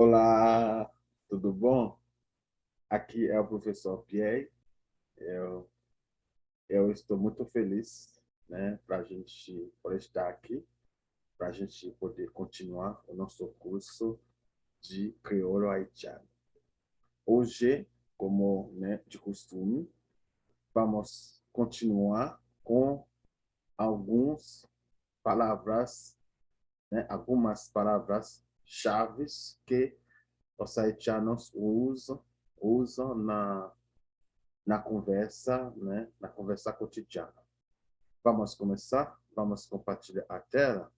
Olá, tudo bom? Aqui é o professor Pierre. Eu, eu estou muito feliz, né, para a gente por estar aqui, para a gente poder continuar o nosso curso de crioulo haitiano. Hoje, como, né, de costume, vamos continuar com algumas palavras, né, algumas palavras chaves que os haitianos usam na conversa, né, na conversa cotidiana. Vamos começar? Vamos compartilhar a tela?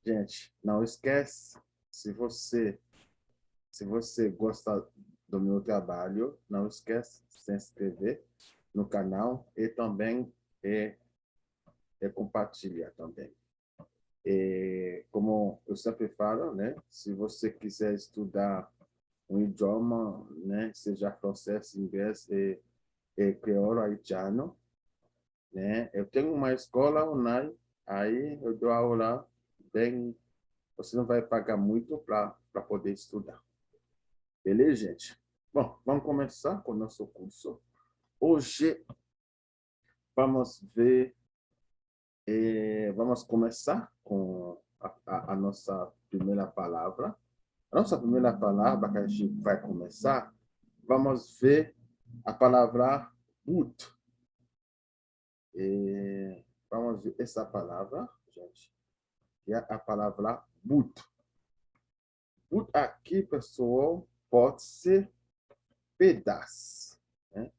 Gente, não esquece, se você se você gosta do meu trabalho, não esquece de se inscrever no canal e também é, compartilhar também. Como eu sempre falo, né, se você quiser estudar um idioma, né, seja francês, inglês e crioulo haitiano, né? Eu tenho uma escola online, aí eu dou aula bem, você não vai pagar muito para poder estudar. Beleza, gente? Bom, vamos começar com o nosso curso. Hoje vamos ver, vamos começar com a nossa primeira palavra. A nossa primeira palavra que a gente vai começar, vamos ver a palavra boot. Vamos ver essa palavra, gente, que é a palavra boot. Boot aqui, pessoal, pode ser pedaço, né?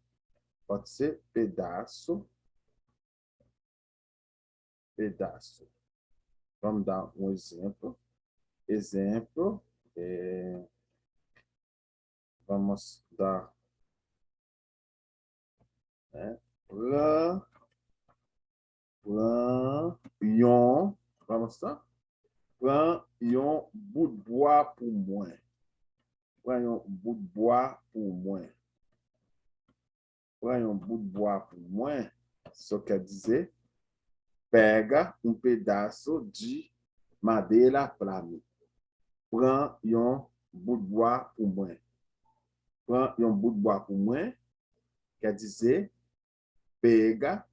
Pode ser pedaço, pedaço. Vamos dar um exemplo. Exemplo, vamos dar, né? Yon, vamos lá? Prends un bout de bois pour moi. Prends un bout de bois pour moi. Prends un bout de bois pour moi. Isso quer dizer, pega pedaço de madeira para mim. Prends un bout de bois pour moi. Prends un bout de bois pour moi quer dizer, pega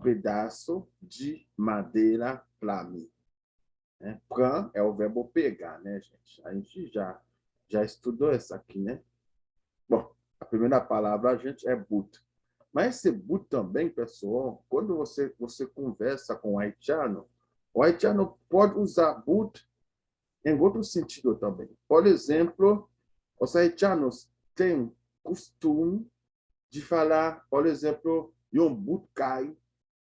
pedaço de madeira para mim. Né? Prends é o verbo pegar, né, gente? A gente já estudou essa aqui, né? Bom, a primeira palavra, gente, é boot. Mas esse boot também, pessoal, quando você conversa com o haitiano pode usar boot em outro sentido também. Por exemplo, os haitianos têm costume de falar, por exemplo, um butkay.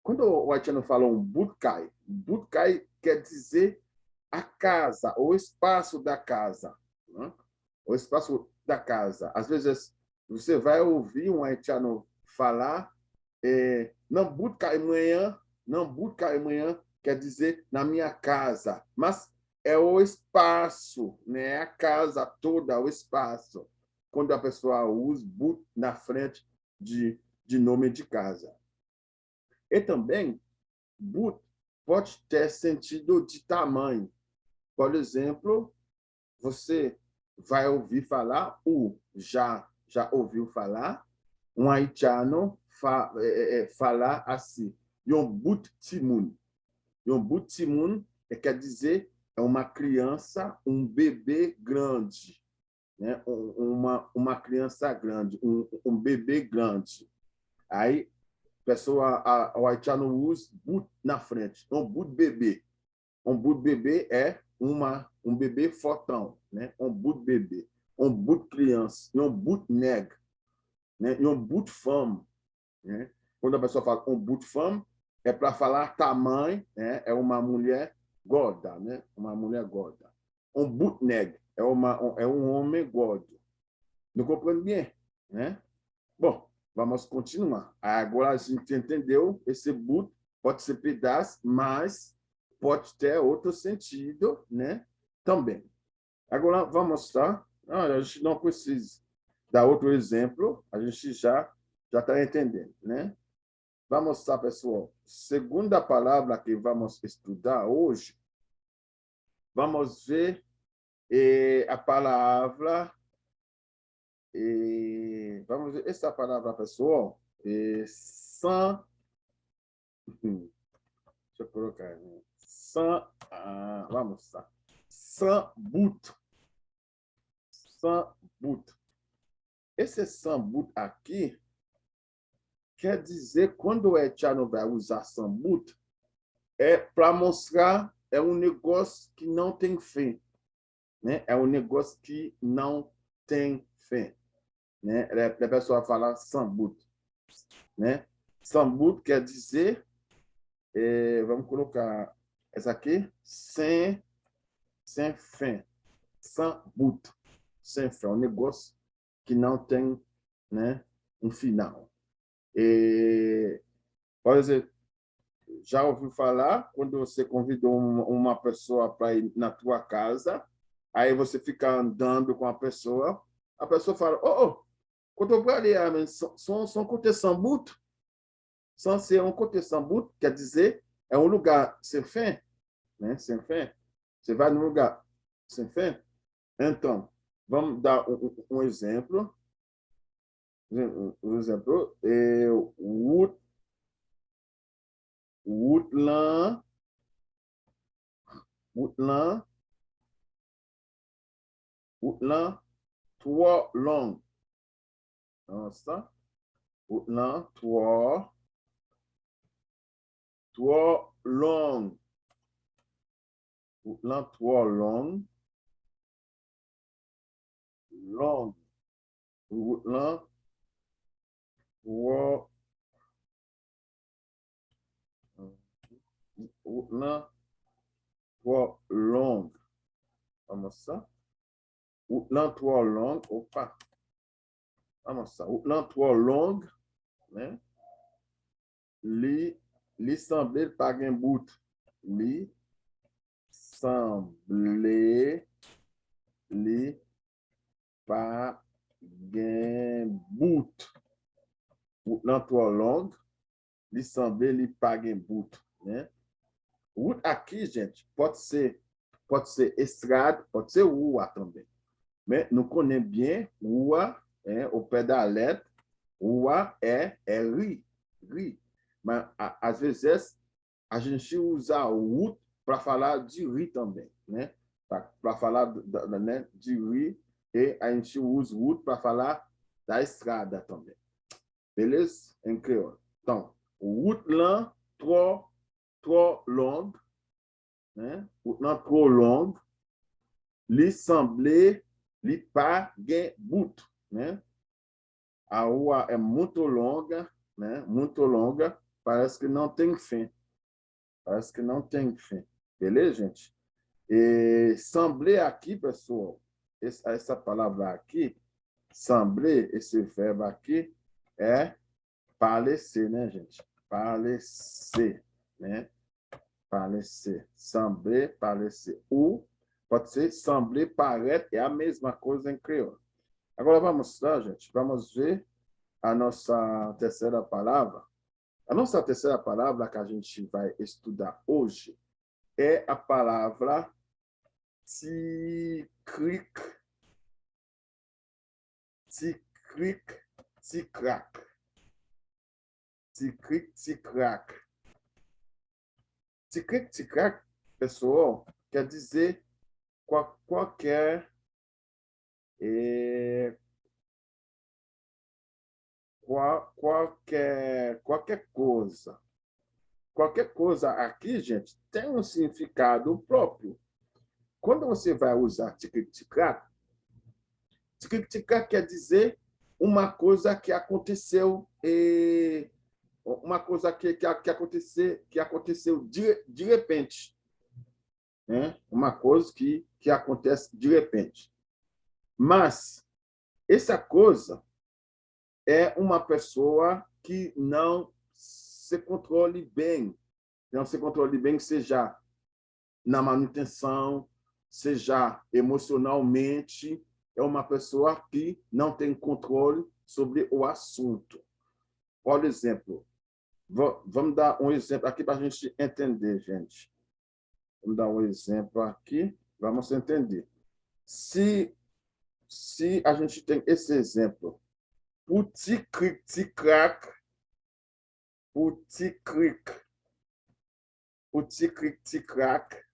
Quando o haitiano fala um butkay quer dizer a casa, o espaço da casa. Né? O espaço da casa. Às vezes, você vai ouvir um haitiano falar, não butkay amanhã, não butkay amanhã, quer dizer na minha casa, mas é o espaço, né? A casa toda, o espaço. Quando a pessoa usa but na frente de nome de casa. E também, but pode ter sentido de tamanho. Por exemplo, você vai ouvir falar, ou já ouviu falar, um haitiano falar assim, yon but timun. Yon but timun quer dizer é uma criança, um bebê grande, né? Uma criança grande, bebê grande. Aí, o haitiano usa but na frente, um but bebê. Um bout bebê é um bebê fortão, né? Um bout bebê, um bout criança, e um bout neg, né? E um bout femme, né? Quando a pessoa fala um bout femme, é para falar tamanho, né? É uma mulher gorda, né? Uma mulher gorda. Um bout neg é um homem gordo. Não compreende bem, né? Bom, vamos continuar. Agora a gente entendeu esse boot pode ser pedaço, mas pode ter outro sentido, né? Também. Agora vamos mostrar. A gente não precisa dar outro exemplo, a gente já está entendendo, né? Vamos mostrar, pessoal. Segunda palavra que vamos estudar hoje, vamos ver E a palavra, vamos ver, essa palavra, pessoal, sans, deixa eu colocar, né? Sans, vamos lá, sans but, sans but. Esse sans but aqui quer dizer, quando o Etiano vai usar sans but, é para mostrar, é um negócio que não tem fim, né? É um negócio que não tem fim, né? A pessoa fala sans but, né? Sans but quer dizer, vamos colocar essa aqui, sem fim, sans but, sem fim, é um negócio que não tem, né, um final. Por exemplo, já ouviu falar quando você convidou uma pessoa para ir na tua casa, aí você fica andando com a pessoa fala, quando eu vou ali, são côté Sambuto, são ser um côté Sambuto, quer dizer, é um lugar sem fim, né? Sem fim. Você vai num lugar sem fim. Então, vamos dar um exemplo. Um exemplo, Woodland, Woodland, Woodland, Trois Long. Nossa. Woodland, Trois Long. Woodland, Trois Long. Long. Woodland, Trois. Woodland, Trois Long. Vamos lá. Woodland, Trois Long. Opa. Vamos lá. Woodland, Trois Long, né? Li semblait pas gen bout. Li semblait li pas gen bout. Woodland, Trois Long. Li semblait li pas gen bout, né? Wood aqui, gente, pode ser estrada, pode ser rua também. Mas não conhece bem rua, o pé da letra, rua é ri. Mas às vezes a gente usa o wood para falar de ri também, né? Para falar né, de ri, e a gente usa o wood para falar da estrada também. Beleza? Em crioulo. Então, o woodland, trop long, né? Woodland trop long, li semblait li pas gen bout, né? A rua é muito longa, né? Muito longa, parece que não tem fim. Parece que não tem fim. Beleza, gente? E semblait aqui, pessoal, essa palavra aqui, semblait, esse verbo aqui, é parecer, né, gente? Parecer, né? Parecer. Sembler, parecer. Ou pode ser sembler, paraître, é a mesma coisa em crioulo. Agora vamos lá, gente. Vamos ver a nossa terceira palavra. A nossa terceira palavra que a gente vai estudar hoje é a palavra ticric, ticric, ticrac. Ticric, ticrac. Ticric, ticrac, pessoal, quer dizer qualquer qualquer coisa. Qualquer coisa aqui, gente, tem um significado próprio. Quando você vai usar tic-tic-tac, tic-tic-tac quer dizer uma coisa que aconteceu, uma coisa que aconteceu de repente, né? Uma coisa que acontece de repente. Mas essa coisa é uma pessoa que não se controle bem, seja na manutenção, seja emocionalmente, é uma pessoa que não tem controle sobre o assunto. Por exemplo, vamos dar um exemplo aqui para a gente entender, gente. Vamos dar um exemplo aqui, vamos entender. Se a gente tem esse exemplo, puti cric tic-crac, puti cric tic-crac,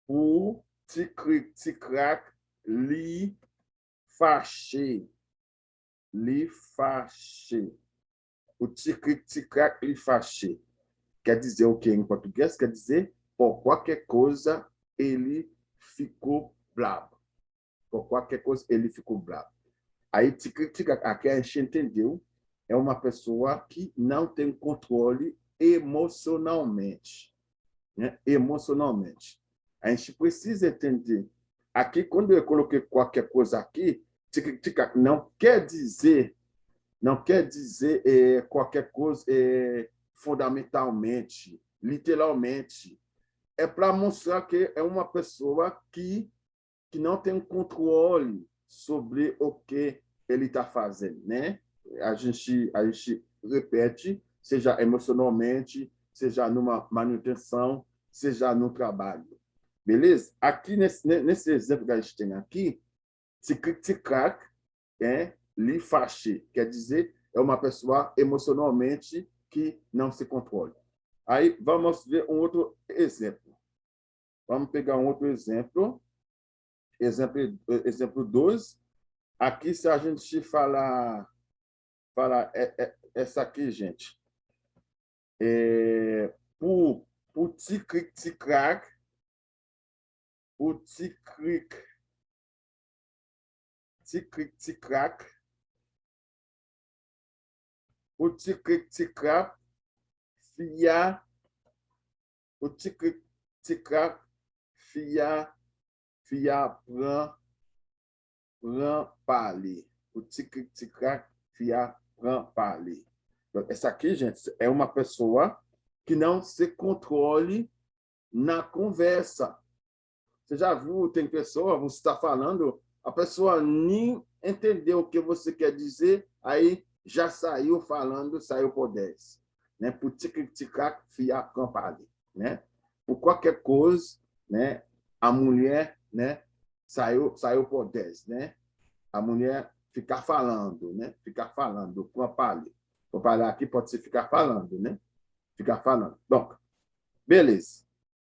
puti cric tic-crac, li fâché, li fâché. Puti cric tic-crac, li fâché. Quer dizer o que em português? Quer dizer, por qualquer coisa, ele ficou bravo. Por qualquer coisa, ele ficou bravo. Aí, aqui a gente entendeu, é uma pessoa que não tem controle emocionalmente. Né? Emocionalmente. A gente precisa entender. Aqui, quando eu coloquei qualquer coisa aqui, não quer dizer qualquer coisa fundamentalmente, literalmente. É para mostrar que é uma pessoa que não tem um controle sobre o que ele está fazendo, né? A gente repete, seja emocionalmente, seja numa manutenção, seja no trabalho. Beleza? Aqui, nesse exemplo que a gente tem aqui, tic-tac é lhe fâché, quer dizer, é uma pessoa emocionalmente que não se controla. Aí, vamos ver um outro exemplo. Vamos pegar um outro exemplo. Exemplo 2. Aqui, se a gente falar essa aqui, gente, pour tic-cric, pour tic-cric, pour tic-cric, fia, pour tic-cric, fia, prend parler. Pour tic-cric, fia, prend parler. Então, essa aqui, gente, é uma pessoa que não se controle na conversa. Você já viu, tem pessoa, você está falando, a pessoa nem entendeu o que você quer dizer, aí já saiu falando, saiu por 10. Né? Por tic-tac, fia, campali. Né? Por qualquer coisa, né? A mulher, né? Saiu por 10. Né? A mulher ficar falando, né? Ficar falando, campali. Campali aqui pode ser ficar falando, né? Ficar falando. Bom, beleza.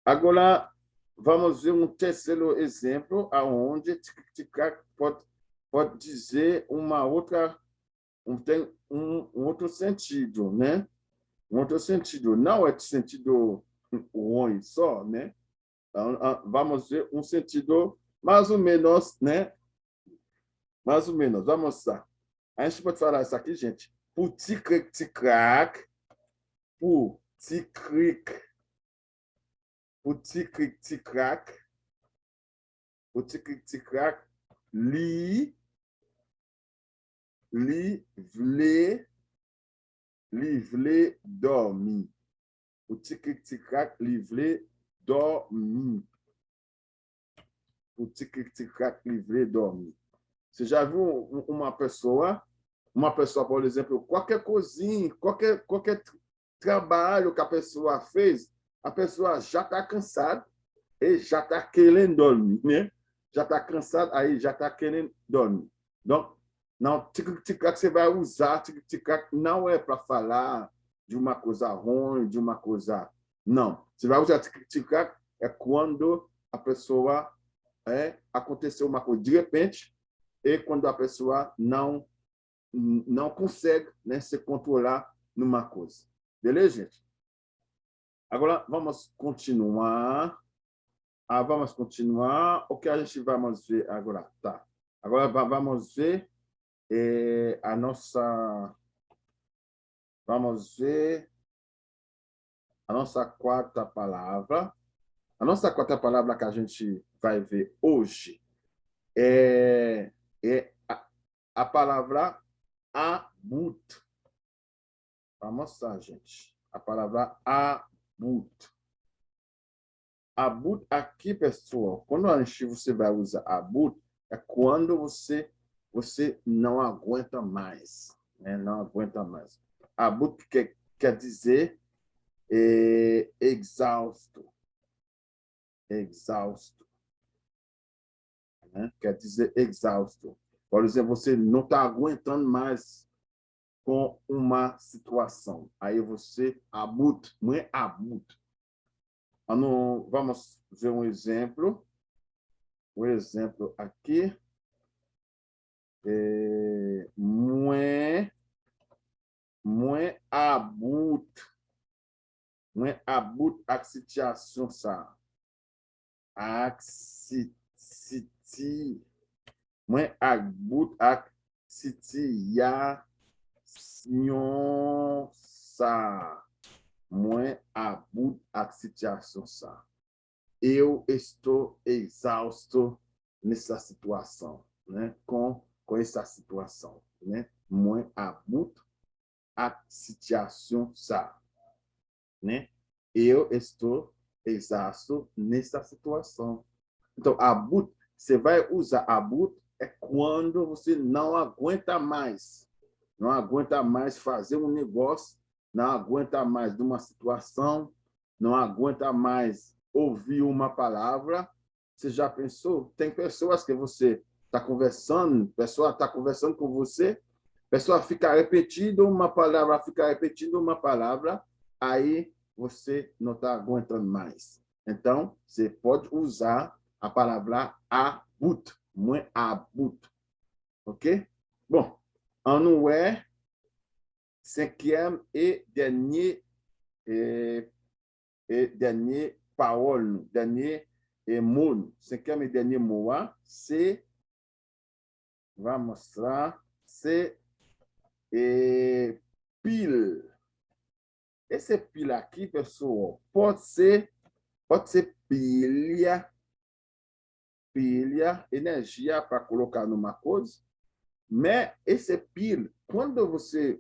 Agora, vamos ver um terceiro exemplo, aonde tic-tac pode dizer uma outra, tem um outro sentido, né? Um outro sentido. Não é sentido ruim só, né? Vamos ver um sentido mais ou menos, né? Mais ou menos. Vamos lá. A gente pode falar isso aqui, gente. Pour tic-tac, pour tic-cric, pour tic-tac, pour tic-tac, li vle dormi. O tic-tac, li vle dormi. O tic-tac, li vle dormi. Você já viu uma pessoa, por exemplo, qualquer coisinha, qualquer trabalho que a pessoa fez, a pessoa já está cansada e já está querendo dormir, né? Já está cansada, aí já está querendo dormir. Então, não, tic-tac você vai usar, tic-tac não é para falar de uma coisa ruim, de uma coisa... Não, você vai usar tic-tac é quando a pessoa aconteceu uma coisa de repente e quando a pessoa não consegue, né, se controlar numa coisa. Beleza, gente? Agora, vamos continuar. Vamos continuar. O que a gente vai ver agora? Tá. Agora, vamos ver a nossa... Vamos ver a nossa quarta palavra. A nossa quarta palavra que a gente vai ver hoje é a palavra abut. Vamos mostrar, gente. A palavra abut. Abut aqui, pessoal, quando você vai usar abut, é quando você não aguenta mais. Né? Não aguenta mais. Abut quer dizer exausto. Exausto. né? Quer dizer exausto. Por exemplo, você não está aguentando mais com uma situação. Aí você abuta, não é abuta. Vamos ver um exemplo. O exemplo aqui é moins abutre. Moins abutre a situation ça. Moins abutre a situation ça. Moins abutre a situation ça. Eu estou exausto nessa situação, né? Com essa situação, né? Moins abutre a situação ça, né? Eu estou exausto nessa situação. Então, abutre, você vai usar abutre é quando você não aguenta mais. Não aguenta mais fazer um negócio, não aguenta mais de uma situação, não aguenta mais ouvir uma palavra. Você já pensou? Tem pessoas que você está conversando, pessoa está conversando com você, pessoa fica repetindo uma palavra, aí você não está aguentando mais. Então, você pode usar a palavra abut, moins abut. Ok? Bon, on est cinquième et dernier parole, dernier mot. Cinquième et dernier mot, c'est, vamos lá, c'est pile. Esse pile aqui, pessoal, pode ser pilha, energia para colocar numa coisa, mas esse pile, quando você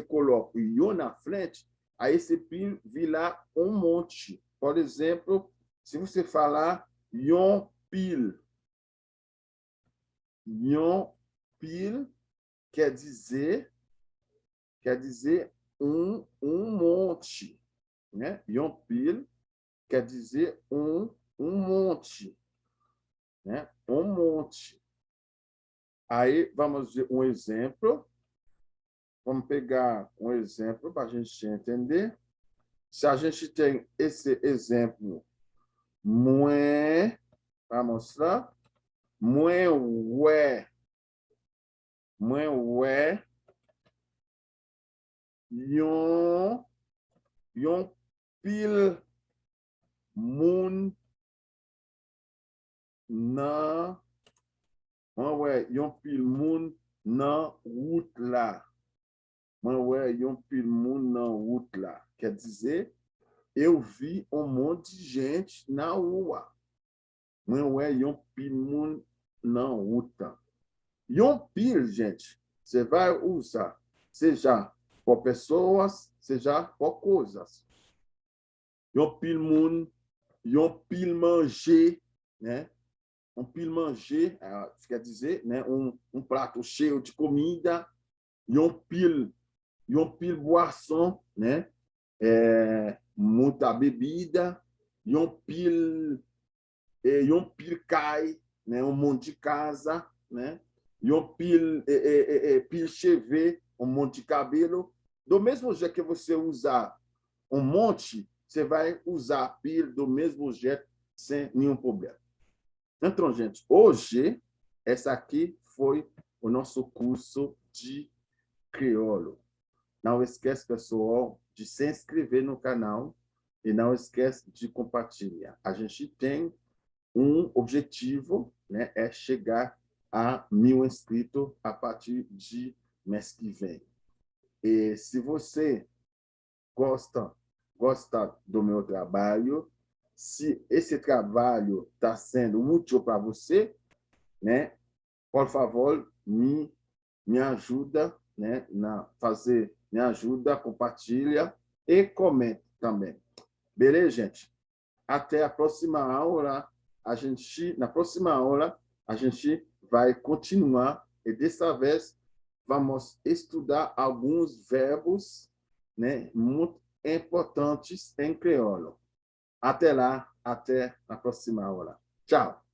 coloca o ion na frente, aí esse pile vira um monte. Por exemplo, se você falar ion pile quer dizer um monte, né? Ion pile quer dizer um monte, né? Um monte. Aí, vamos ver um exemplo. Vamos pegar um exemplo para a gente entender. Se a gente tem esse exemplo, moins, vamos lá, moins ouais, yon pile moun nan, yon pile moun nan route là. Yon pile moun nan route lá. Quer dizer, eu vi um monte de gente na rua. Yon pile moun nan route. Yon pile, gente, você vai usar, seja por pessoas, seja por coisas. Yon pile moun, yon pile manger, né? Um pile manger, quer dizer, né? Um prato cheio de comida. Yon pile boisson, né? Muita bebida. Yon pile cai, né? Um monte de casa, né? Yon pile cheveux, um monte de cabelo. Do mesmo jeito que você usar um monte, você vai usar pile do mesmo jeito, sem nenhum problema. Então, gente, hoje, essa aqui foi o nosso curso de crioulo. Não esquece, pessoal, de se inscrever no canal e não esquece de compartilhar. A gente tem um objetivo, né? É chegar a 1000 inscritos a partir de mês que vem. E se você gosta do meu trabalho, se esse trabalho está sendo útil para você, né? Por favor, me ajuda, né? Me ajuda, compartilha e comenta também. Beleza, gente? Até a próxima aula. Na próxima aula, a gente vai continuar e dessa vez vamos estudar alguns verbos, né, muito importantes em crioulo. Até lá, até a próxima aula. Tchau!